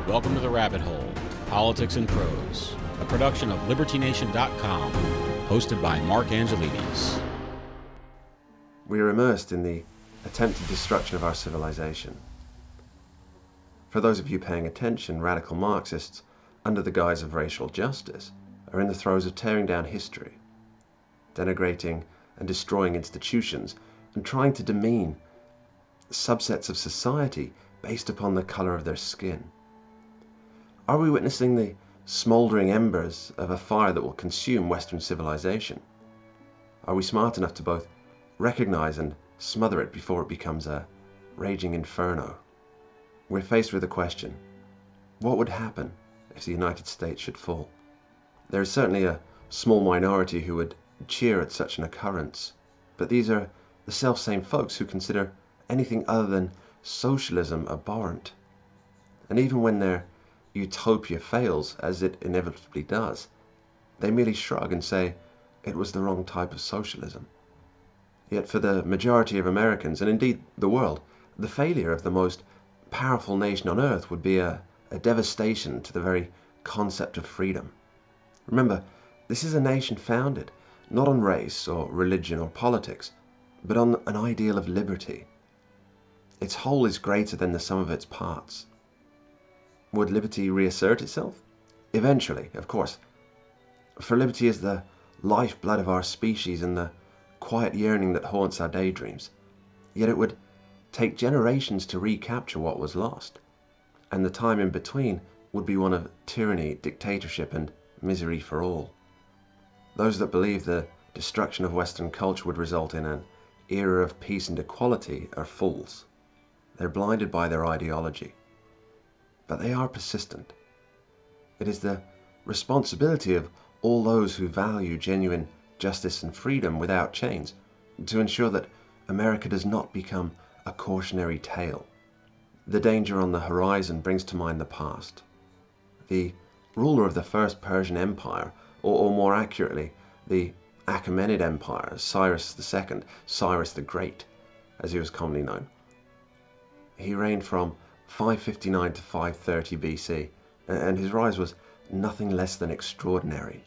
Welcome to The Rabbit Hole, Politics and Prose, a production of LibertyNation.com, hosted by Mark Angelides. We are immersed in the attempted destruction of our civilization. For those of you paying attention, radical Marxists, under the guise of racial justice, are in the throes of tearing down history, denigrating and destroying institutions, and trying to demean subsets of society based upon the color of their skin. Are we witnessing the smoldering embers of a fire that will consume Western civilization? Are we smart enough to both recognize and smother it before it becomes a raging inferno? We're faced with a question: what would happen if the United States should fall? There is certainly a small minority who would cheer at such an occurrence, but these are the self-same folks who consider anything other than socialism abhorrent. And even when their utopia fails, as it inevitably does, they merely shrug and say it was the wrong type of socialism. Yet for the majority of Americans, and indeed the world, the failure of the most powerful nation on earth would be a devastation to the very concept of freedom. Remember, this is a nation founded not on race or religion or politics, but on an ideal of liberty. Its whole is greater than the sum of its parts. Would liberty reassert itself? Eventually, of course. For liberty is the lifeblood of our species and the quiet yearning that haunts our daydreams. Yet it would take generations to recapture what was lost, and the time in between would be one of tyranny, dictatorship, and misery for all. Those that believe the destruction of Western culture would result in an era of peace and equality are fools. They're blinded by their ideology. But they are persistent. It is the responsibility of all those who value genuine justice and freedom without chains to ensure that America does not become a cautionary tale. The danger on the horizon brings to mind the past. The ruler of the First Persian Empire, or more accurately, the Achaemenid Empire, Cyrus II, Cyrus the Great, as he was commonly known. He reigned from 559 to 530 BC, and his rise was nothing less than extraordinary.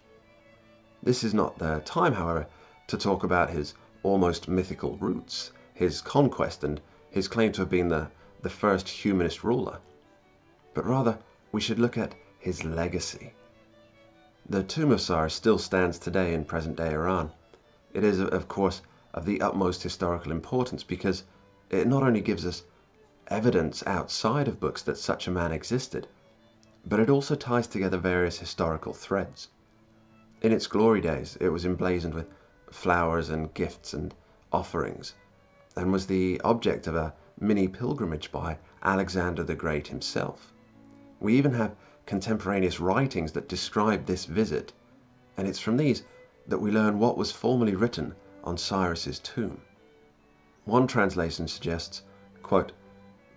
This is not the time, however, to talk about his almost mythical roots, his conquest, and his claim to have been the first humanist ruler. But rather, we should look at his legacy. The tomb of Cyrus still stands today in present-day Iran. It is, of course, of the utmost historical importance because it not only gives us evidence outside of books that such a man existed, but it also ties together various historical threads. In its glory days, it was emblazoned with flowers and gifts and offerings, and was the object of a mini pilgrimage by Alexander the Great himself. We even have contemporaneous writings that describe this visit, and it's from these that we learn what was formerly written on Cyrus's tomb. One translation suggests, quote,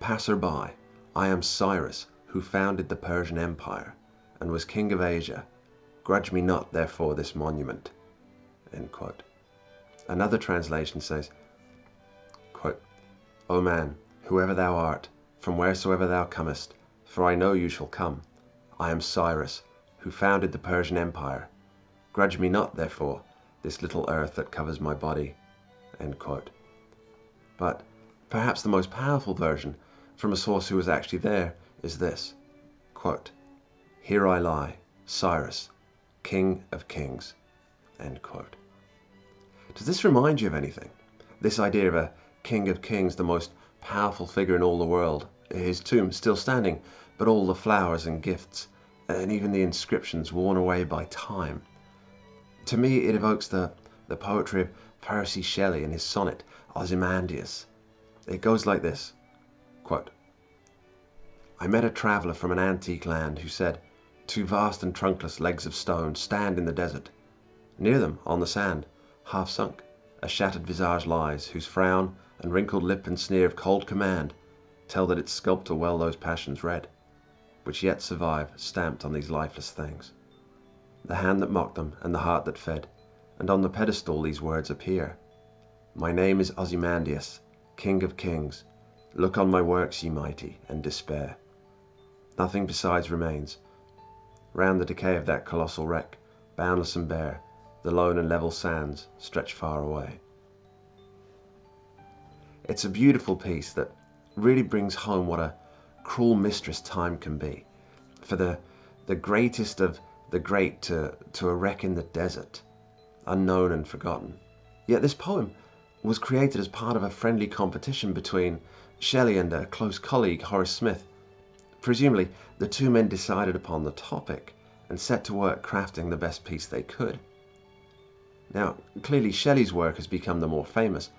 "Passer-by, I am Cyrus, who founded the Persian Empire, and was king of Asia. Grudge me not, therefore, this monument." End quote. Another translation says, quote, "O man, whoever thou art, from wheresoever thou comest, for I know you shall come, I am Cyrus, who founded the Persian Empire. Grudge me not, therefore, this little earth that covers my body." End quote. But perhaps the most powerful version, from a source who was actually there, is this, quote, "Here I lie, Cyrus, king of kings." End quote. Does this remind you of anything? This idea of a king of kings, the most powerful figure in all the world, his tomb still standing, but all the flowers and gifts, and even the inscriptions worn away by time. To me, it evokes the poetry of Percy Shelley in his sonnet, Ozymandias. It goes like this, quote, "I met a traveller from an antique land who said, 'Two vast and trunkless legs of stone stand in the desert. Near them, on the sand, half sunk, a shattered visage lies, whose frown and wrinkled lip and sneer of cold command tell that its sculptor well those passions read, which yet survive stamped on these lifeless things. The hand that mocked them and the heart that fed, and on the pedestal these words appear, My name is Ozymandias, king of kings. Look on my works, ye mighty, and despair.'" Nothing besides remains. Round the decay of that colossal wreck, boundless and bare, the lone and level sands stretch far away. It's a beautiful piece that really brings home what a cruel mistress time can be. For the greatest of the great to a wreck in the desert, unknown and forgotten. Yet this poem was created as part of a friendly competition between Shelley and a close colleague, Horace Smith. Presumably, the two men decided upon the topic and set to work crafting the best piece they could. Now, clearly Shelley's work has become the more famous,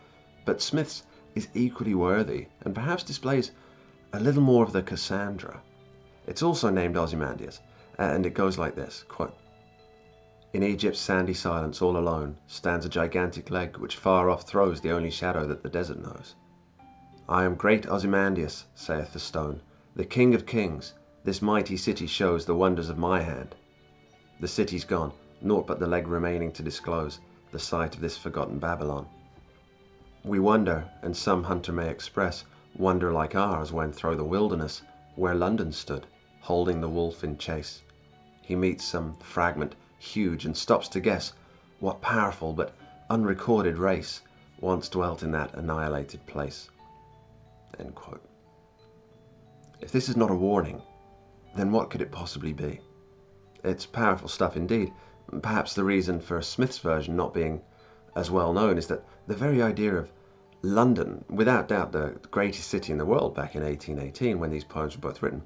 but Smith's is equally worthy and perhaps displays a little more of the Cassandra. It's also named Ozymandias, and it goes like this, quote, "In Egypt's sandy silence all alone stands a gigantic leg which far off throws the only shadow that the desert knows. I am great Ozymandias, saith the stone, the king of kings. This mighty city shows the wonders of my hand. The city's gone, naught but the leg remaining to disclose the site of this forgotten Babylon. We wonder, and some hunter may express wonder like ours when through the wilderness where London stood, holding the wolf in chase, he meets some fragment huge and stops to guess what powerful but unrecorded race once dwelt in that annihilated place." End quote. If this is not a warning, then what could it possibly be? It's powerful stuff indeed. Perhaps the reason for Smith's version not being as well known is that the very idea of London, without doubt the greatest city in the world back in 1818 when these poems were both written,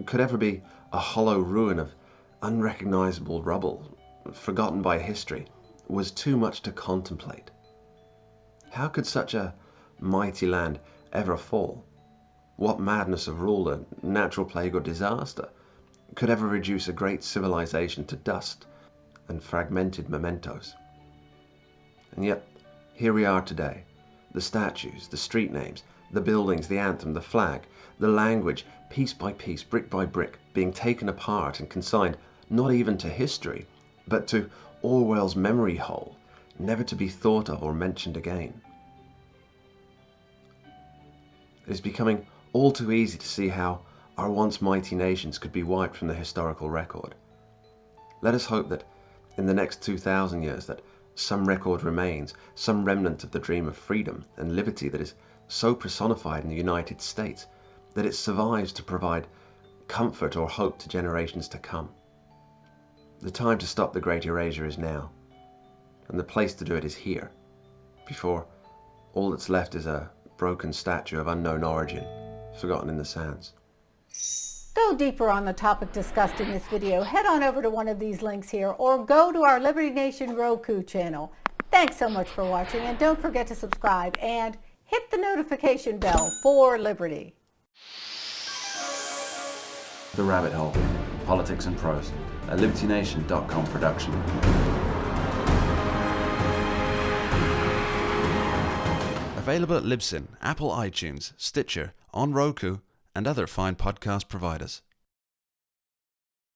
could ever be a hollow ruin of unrecognizable rubble, forgotten by history, was too much to contemplate. How could such a mighty land ever fall? What madness of ruler, natural plague or disaster, could ever reduce a great civilization to dust and fragmented mementos? And yet, here we are today. The statues, the street names, the buildings, the anthem, the flag, the language, piece by piece, brick by brick, being taken apart and consigned not even to history, but to Orwell's memory hole, never to be thought of or mentioned again. It is becoming all too easy to see how our once mighty nations could be wiped from the historical record. Let us hope that in the next 2,000 years that some record remains, some remnant of the dream of freedom and liberty that is so personified in the United States, that it survives to provide comfort or hope to generations to come. The time to stop the great erasure is now, and the place to do it is here, before all that's left is a broken statue of unknown origin, forgotten in the sands. Go deeper on the topic discussed in this video, head on over to one of these links here or go to our Liberty Nation Roku channel. Thanks so much for watching, and don't forget to subscribe and hit the notification bell for Liberty. The Rabbit Hole, Politics and Prose, a LibertyNation.com production. Available at Libsyn, Apple iTunes, Stitcher, on Roku, and other fine podcast providers.